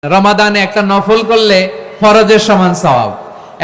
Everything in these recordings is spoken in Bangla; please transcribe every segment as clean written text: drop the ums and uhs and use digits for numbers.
রমাদানে একটা নফল করলে ফরজের সমান সওয়াব,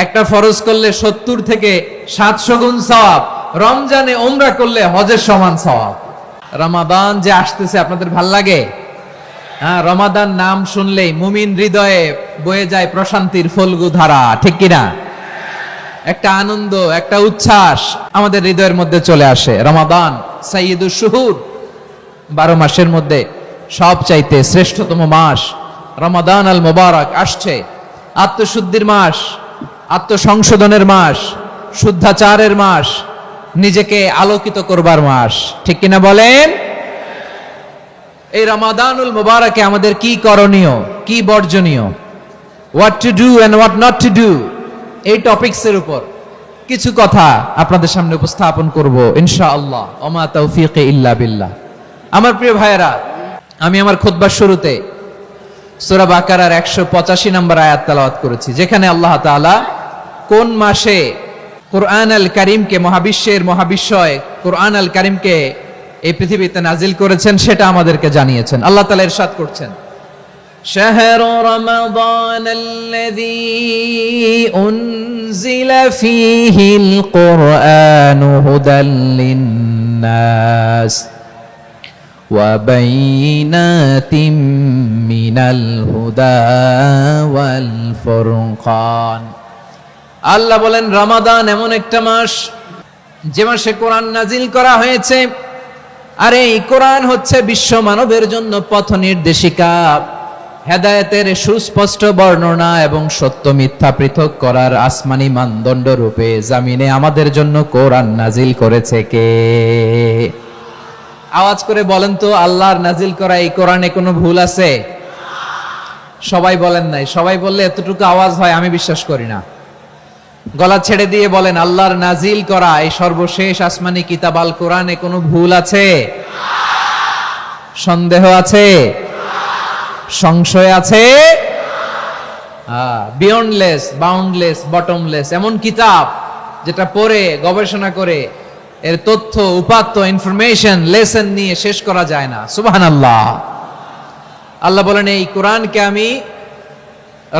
একটা ফরজ করলে 70 থেকে 700 গুণ সওয়াব, রমজানে উমরা করলে হজের সমান সওয়াব। রমাদান যে আসতেছে আপনাদের ভাল লাগে? হ্যাঁ, রমাদান নাম শুনলেই মুমিন হৃদয়ে বয়ে যায় প্রশান্তির ফল্গু ধারা, ঠিক কিনা? একটা আনন্দ, একটা উচ্ছ্বাস আমাদের হৃদয়ের মধ্যে চলে আসে। রমাদান সাইয়্যিদুশ শুহুর, 12 মাসের মধ্যে সবচাইতে শ্রেষ্ঠতম মাস রমাদান আল মুবারক আসছে। আত্মশুদ্ধির মাস, আত্মসংশোধনের মাস, শুদ্ধাচারের মাস, নিজেকে আলোকিত করবার মাস, ঠিক কিনা বলেন? এই রমাদানুল মুবারকে আমাদের কি করণীয়, কি বর্জনীয়, what to do and what not to do, এই টপিকসের উপর কিছু কথা আপনাদের সামনে উপস্থাপন করব ইনশাআল্লাহ। ওমা তাওফীকি ইল্লা বিল্লাহ। আমার প্রিয় ভাইয়েরা, আমি আমার খুতবার শুরুতে সূরা বাকারার 185 নম্বর আয়াত তেলাওয়াত করেছি, যেখানে আল্লাহ তাআলা কোন মাসে কুরআন আল কারীমকে, মহাবিশ্বের মহাবিশ্বয় কুরআন আল কারীমকে এই পৃথিবীতে নাজিল করেছেন সেটা আমাদেরকে জানিয়েছেন। আল্লাহ তাআলা ইরশাদ করছেন, শাহরু রমাদানাল্লাযী উনজিলা ফীহিল কুরআনু হুদাল লিন্নাস ওয়া বাইনাতিম মিনাল হুদা ওয়াল ফুরকান। আল্লাহ বলেন, রমাদান এমন একটা মাস যে মাসে কোরআন নাজিল করা হয়েছে, আর এই কোরআন হচ্ছে বিশ্ব মানবের জন্য পথ নির্দেশিকা, হেদায়েতের সুস্পষ্ট বর্ণনা এবং সত্য মিথ্যা পৃথক করার আসমানি মানদণ্ড রূপে জামিনে আমাদের জন্য কোরআন নাজিল করেছে কে? আওয়াজ করে বলেন তো, আল্লাহর নাজিল করা এই কোরআনে কোনো ভুল আছে? সবাই বলেন নাই। সবাই বললে এতটুকু আওয়াজ হয় আমি বিশ্বাস করি না। গলা ছেড়ে দিয়ে বলেন, আল্লাহর নাজিল করা এই সর্বশেষ আসমানি কিতাব আল কোরআনে কোনো ভুল আছে? সন্দেহ আছে? সংশয় আছে? বিয়ন্ডলেস, বাউন্ডলেস, বটমলেস, এমন কিতাব যেটা পড়ে গবেষণা করে এর তথ্য, উপাত্ত, ইনফরমেশন, লেসন নিয়ে শেষ করা যায় না। সুবহানাল্লাহ। আল্লাহ বলেন, এই কোরআনকে আমি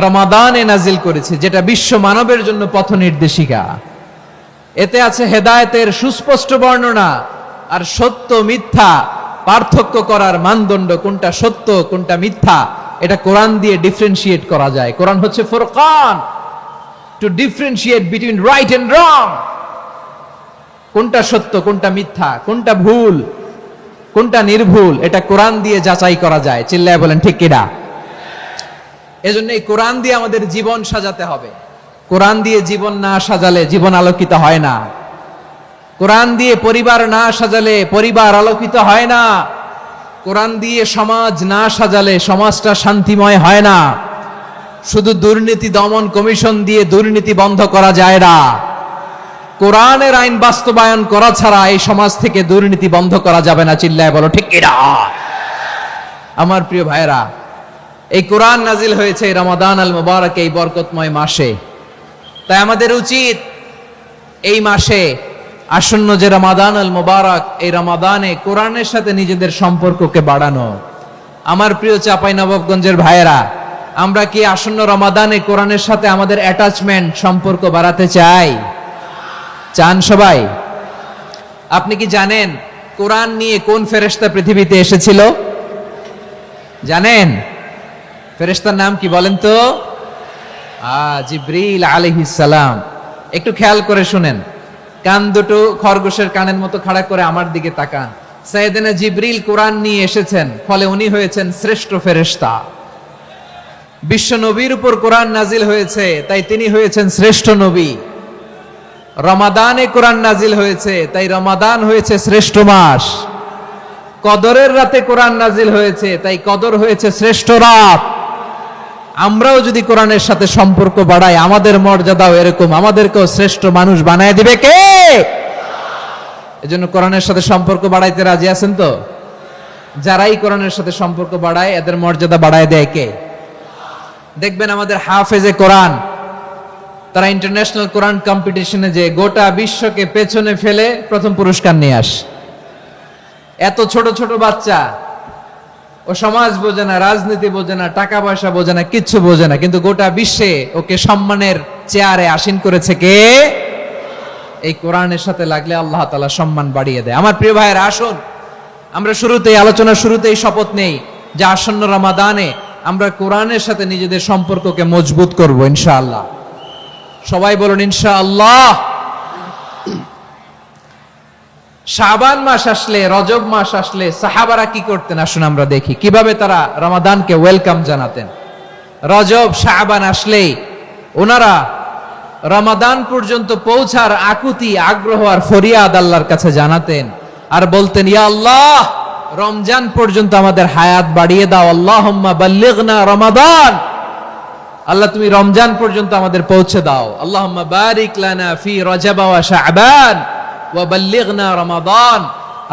রমাদানে নাজিল করেছি, যেটা বিশ্ব মানবের জন্য পথ নির্দেশিকা। এতে আছে হেদায়েতের সুস্পষ্ট বর্ণনা, আর সত্য মিথ্যা পার্থক্য করার মানদণ্ড, কোনটা সত্য কোনটা মিথ্যা, এটা কোরআন দিয়ে ডিফারেন্সিয়েট করা যায়। কোরআন হচ্ছে ফুরকান, to differentiate between right and wrong. কোনটা সত্য, কোনটা মিথ্যা, কোনটা ভুল, কোনটা নির্ভুল, এটা কোরআন দিয়ে যাচাই করা যায়। চিল্লায় বলেন ঠিক কিনা? এজন্য এই কোরআন দিয়ে আমাদের জীবন সাজাতে হবে। কোরআন দিয়ে জীবন না সাজালে জীবন আলোকিত হয় না। কোরআন দিয়ে পরিবার না সাজালে পরিবার আলোকিত হয় না। কোরআন দিয়ে সমাজ না সাজালে সমাজটা শান্তিময় হয় না। শুধু দুর্নীতি দমন কমিশন দিয়ে দুর্নীতি বন্ধ করা যায় না। কোরআনের আইন বাস্তবায়ন করা ছাড়া এই সমাজ থেকে দুর্নীতি বন্ধ করা যাবে না। চিল্লায় বলো ঠিক কিনা? আমার প্রিয় ভাইরা, এই কোরআন নাজিল হয়েছে রমাদান আল মুবারক, এই বরকতময় মাসে। তাই আমাদের উচিত এই মাসে আসন্ন যে রমাদান আল মুবারক, এই রমাদানে কোরআনের সাথে নিজেদের সম্পর্ককে বাড়ানো। আমার প্রিয় চাঁপাইনবাবগঞ্জের ভাইয়েরা, আমরা কি আসন্ন রমাদানে কোরআনের সাথে আমাদের অ্যাটাচমেন্ট, সম্পর্ক বাড়াতে চাই? চান সবাই? আপনি কি জানেন কোরআন নিয়ে কোন ফেরেশতা পৃথিবীতে এসেছিল? জানেন? ফেরেশতার নাম কি বলেন তো? জিবরিল আলাইহিস সালাম। একটু খেয়াল করে শুনেন, কান দুটো খরগোশের কানের মতো খাড়া করে আমার দিকে তাকান। সাইয়েদনা জিবরিল কোরআন নিয়ে এসেছেন, ফলে উনি হয়েছেন শ্রেষ্ঠ ফেরেশতা। বিশ্ব নবীর উপর কোরআন নাজিল হয়েছে, তাই তিনি হয়েছেন শ্রেষ্ঠ নবী। রমাদানে কোরআন নাজিল হয়েছে, তাই রমাদান হয়েছে শ্রেষ্ঠ মাস। কদরের রাতে কোরআন নাজিল হয়েছে, তাই কদর হয়েছে শ্রেষ্ঠ রাত। আমরাও যদি কোরআনের সাথে সম্পর্ক বাড়াই, আমাদের মর্যাদাও এরকম, আমাদেরকেও শ্রেষ্ঠ মানুষ বানায় দিবে কে? এজন্য কোরআনের সাথে সম্পর্ক বাড়াইতে রাজি আছেন তো? যারাই কোরআনের সাথে সম্পর্ক বাড়ায়, এদের মর্যাদা বাড়ায় দেয় কে? দেখবেন আমাদের হাফেজে কোরআন, তারা ইন্টারন্যাশনাল কোরআন কম্পিটিশনে যে গোটা বিশ্বকে পেছনে ফেলে প্রথম পুরস্কার নিয়ে আসে। এত ছোট ছোট বাচ্চা ও সমাজ বোঝে না, রাজনীতি বোঝে না, টাকা পয়সা বোঝে না, কিচ্ছু বোঝে না, কিন্তু গোটা বিশ্বে ওকে সম্মানের চেয়ারে আসীন করেছে কে? এই কোরআনের সাথে লাগলে আল্লাহ তাআলা সম্মান বাড়িয়ে দেয়। আমার প্রিয় ভাইয়েরা, আসুন আমরা আলোচনার শুরুতেই শপথ নেই যে আসন্ন রমাদানে আমরা কোরআনের সাথে নিজেদের সম্পর্ককে মজবুত করব ইনশাআল্লাহ। সবাই বলুন ইনশাআল্লাহ। শাবান মাস আসলে, রজব মাস আসলে সাহাবারা কি করতেন আসুন আমরা দেখি কিভাবে তারা রমাদানকে ওয়েলকাম জানাতেন। রজব শাবান আসলেই ওনারা রমাদান পর্যন্ত পৌঁছার আকুতি, আগ্রহ আর ফরিয়াদ আল্লাহর কাছে জানাতেন আর বলতেন, ইয়া আল্লাহ, রমজান পর্যন্ত আমাদের হায়াত বাড়িয়ে দাও। আল্লাহুম্মা বাল্লিগনা রমাদান, আল্লাহ তুমি রমজান পর্যন্ত আমাদের পৌঁছে দাও। আল্লাহুম্মা বারিক লানা ফি রজব ওয়া শাবান ওয়া বাল্লিগনা রমাদান,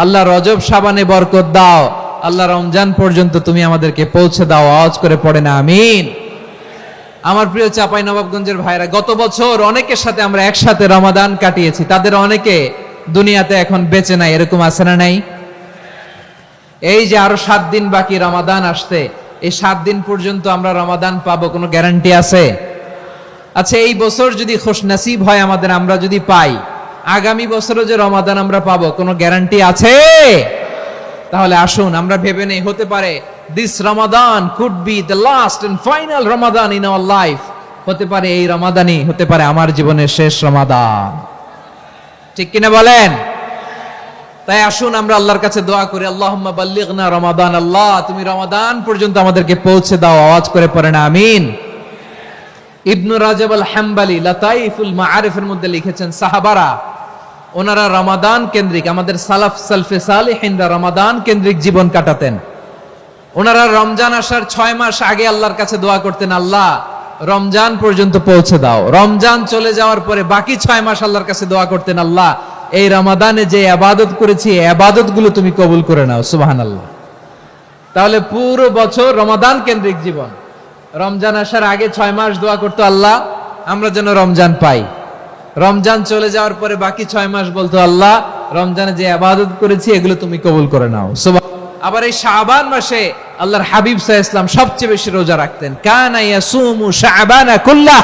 আল্লাহ রজব শাবানে বরকত দাও, আল্লাহ রমজান পর্যন্ত তুমি আমাদেরকে পৌঁছে দাও। আওয়াজ করে পড়েন আমিন। আমার প্রিয় চাঁপাইনবাবগঞ্জের ভাইরা, গত বছর অনেকের সাথে আমরা একসাথে রমাদান কাটিয়েছি, তাদের অনেকে দুনিয়াতে এখন বেঁচে নাই, এরকম আছে না নাই? এই যে আরো 7 দিন বাকি রমাদান আসতে, এই 7 দিন পর্যন্ত আমরা রমাদান পাবো, কোনো গ্যারান্টি আছে? আচ্ছা, এই বছর যদি খুশনসিব হয় আমাদের, আমরা যদি পাই, আগামী বছরও যে রমাদান আমরা পাবো, কোনো গ্যারান্টি আছে? তাহলে আসুন আমরা ভেবে নেই, হতে পারে this Ramadan could be the last and final Ramadan in our life. হতে পারে এই রমাদানই হতে পারে আমার জীবনের শেষ রমাদান। ঠিক কিনা বলেন? তাই আসুন আমরা আল্লাহর কাছে দোয়া করি, আল্লাহুম্মা বাল্লিগনা রমাদান, আল্লাহ তুমি রমাদান পর্যন্ত আমাদেরকে পৌঁছে দাও। আওয়াজ করে পড়েন আমিন। ইবনু রাজব আল হাম্বলি লাতাইফুল মাআরিফের মধ্যে লিখেছেন, সাহাবারা ওনারা রমাদান কেন্দ্রিক, আমাদের সালাফ সালফে সালেহিনরা রমাদান কেন্দ্রিক জীবন কাটাতেন। ওনারা রমজান আসার 6 মাস আগে আল্লাহর কাছে দোয়া করতেন, আল্লাহ রমজান পর্যন্ত পৌঁছে দাও। রমজান চলে যাওয়ার পরে বাকি 6 মাস আল্লাহর কাছে দোয়া করতেন, আল্লাহ এই রমাদানে যে ইবাদত করেছি এই ইবাদতগুলো তুমি কবুল করে নাও। সুবহানাল্লাহ। তাহলে পুরো বছর রমাদান কেন্দ্রিক জীবন। রমজান আসার আগে 6 মাস দোয়া করতো, আল্লাহ আমরা যেন রমজান পাই। রমজান চলে যাওয়ার পরে বাকি 6 মাস বলতো, আল্লাহ রমজানে যে ইবাদত করেছি এগুলো তুমি কবুল করে নাও। আবার এই শাবান মাসে আল্লাহর হাবিব সাল্লাল্লাহু আলাইহি ওয়াসাল্লাম সবচেয়ে বেশি রোজা রাখতেন। কানা ইয়াসুমু শাবানা কুল্লাহ,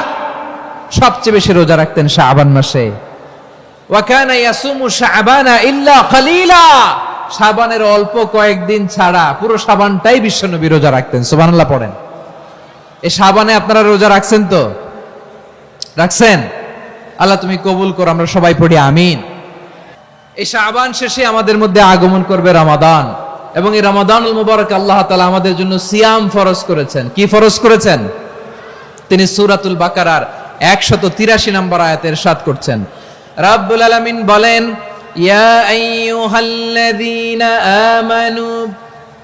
সবচেয়ে বেশি রোজা রাখতেন শাবান মাসে। ওয়া কানা ইয়াসুমু শাবানা ইল্লা কালিলা, শাবানের অল্প কয়েকদিন ছাড়া পুরো শাবানটাই বিশ্বনবী রোজা রাখতেন। সুবহানাল্লাহ পড়েন। এই শাবানে আপনারা রোজা রাখছেন তো? রাখছেন? আল্লাহ তুমি কবুল করো, আমরা সবাই পড়ি আমিন। এই শাবান শেষে আমাদের মধ্যে আগমন করবে রমাদান, এবং এই রমাদানুল মুবারক আল্লাহ তাআলা আমাদের জন্য সিয়াম ফরজ করেছেন। কি ফরজ করেছেন? তিনি সূরাতুল বাকারার 183 নম্বর আয়াতে ইরশাদ করছেন, রাব্বুল আলামিন বলেন, ইয়া আইয়ুহাল্লাযীনা আমানু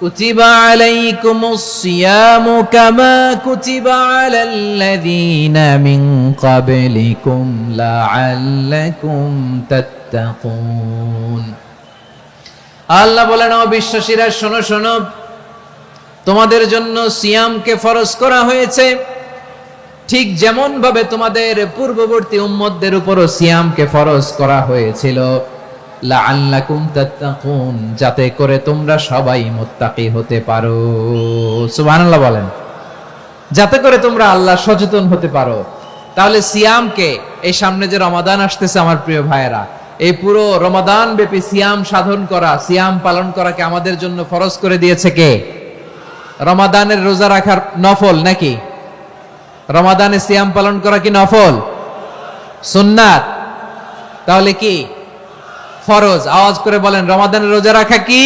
কুতিবা আলাইকুমুস সিয়ামু কামা কুতিবা আলাল্লাযীনা মিন ক্বাবলিকুম লাআল্লাকুম তাত্তাকুন। আল্লাহ বলেন, ও বিশ্বাসীরা শোনো শোনো, তোমাদের জন্য সিয়ামকে ফরজ করা হয়েছে, ঠিক যেমন ভাবে তোমাদের পূর্ববর্তী উম্মতদের উপরও সিয়ামকে ফরজ করা হয়েছিল, লাআল্লাকুম তাত্তাকুন, যাতে করে তোমরা সবাই মুত্তাকি হতে পারো। সুবহানাল্লাহ বলেন, যাতে করে তোমরা আল্লাহ সচেতন হতে পারো। তাহলে সিয়ামকে, এই সামনে যে রমাদান আসতেছে আমার প্রিয় ভাইয়েরা, এই পুরো রমাদান ব্যাপী সিয়াম সাধন করা, সিয়াম পালন করাকে আমাদের জন্য ফরজ করে দিয়েছে কে? রমাদানের রোজা রাখার নফল নাকি? রমাদানে সিয়াম পালন করা কি নফল? সুন্নাত? তাহলে কি ফরজ? আওয়াজ করে বলেন, রমাদানের রোজা রাখা কি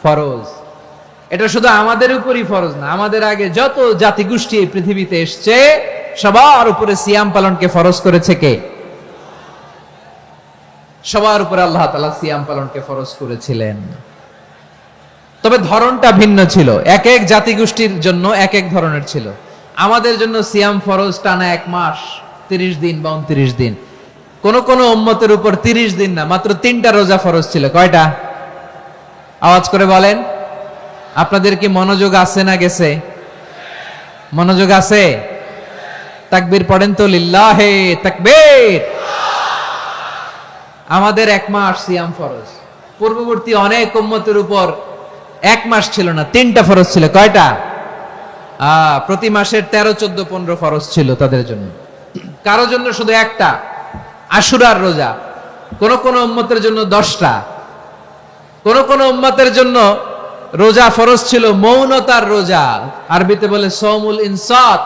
ফরজ? এটা শুধু আমাদের উপরই ফরজ না, আমাদের আগে যত জাতিগোষ্ঠী এই পৃথিবীতে এসছে সবার উপরে সিয়াম পালনকে ফরজ করেছে কে? সবার উপরে আল্লাহ তাআলা সিয়াম পালনকে ফরজ করেছিলেন। তবে ধরনটা ভিন্ন ছিল, এক এক জাতিগোষ্ঠীর জন্য এক এক ধরনের ছিল। আমাদের জন্য সিয়াম ফরজ টানা 1 মাস 30 দিন বা 29 দিন। কোন কোন উম্মতের উপর 30 দিন না, মাত্র 3টা রোজা ফরজ ছিল। কয়টা? আওয়াজ করে বলেন। আপনাদের কি মনোযোগ আছে না গেছে? মনোযোগ আছে? তাকবীর পড়েন তো, লিল্লাহে তাকবীর। আমাদের 1 মাস সিয়াম ফরজ, পূর্ববর্তী অনেক উম্মতের উপর এক মাস ছিল না, 3টা ফরজ ছিল। কয়টা? প্রতি মাসের 13, 14, 15 ফরজ ছিল তাদের জন্য। কারো জন্য শুধু একটা, আশুরার রোজা। কোন কোন উম্মতের জন্য 10টা। কোন কোন উম্মতের জন্য রোজা ফরজ ছিল মৌনতার রোজা, আরবিতে বলে সৌমুল ইনসাত,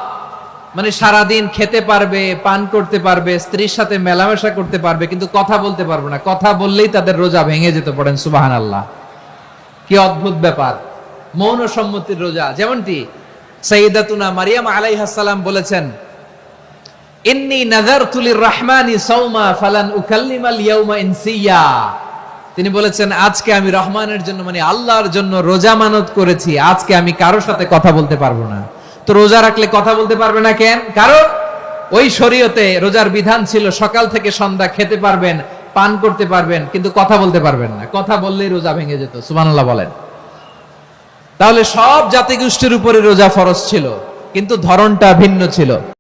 মানে সারাদিন খেতে পারবে, পান করতে পারবে, স্ত্রীর সাথে মেলামেশা করতে পারবে, কিন্তু কথা বলতে পারবে না। কথা বললেই তাদের রোজা ভেঙে যেত। পড়েন সুবহানাল্লাহ। কি অদ্ভুত ব্যাপার, মৌন সম্মতির রোজা। যেমনটি সাইয়্যিদাতুনা মারিয়াম আলাইহাস সালাম বলেছেন, ইন্নী নাযারতু লির-রাহমানি সাওমা ফালান উকাল্লিমাল ইয়াওমা ইনসিয়া। তিনি বলেছেন, আজকে আমি রহমানের জন্য, মানে আল্লাহর জন্য রোজা মানত করেছি, আজকে আমি কারোর সাথে কথা বলতে পারবো না। তো রোজা রাখলে কথা বলতে পারবে না কেন? কারণ ওই শরীয়তে রোজার বিধান ছিল সকাল থেকে সন্ধ্যা খেতে পারবেন, পান করতে পারবেন, কিন্তু কথা বলতে পারবেন না। কথা বললেই রোজা ভেঙে যেত। সুবহানাল্লাহ বলেন। তাহলে সব জাতিগোষ্ঠীর উপরে রোজা ফরজ ছিল, কিন্তু ধরনটা ভিন্ন ছিল।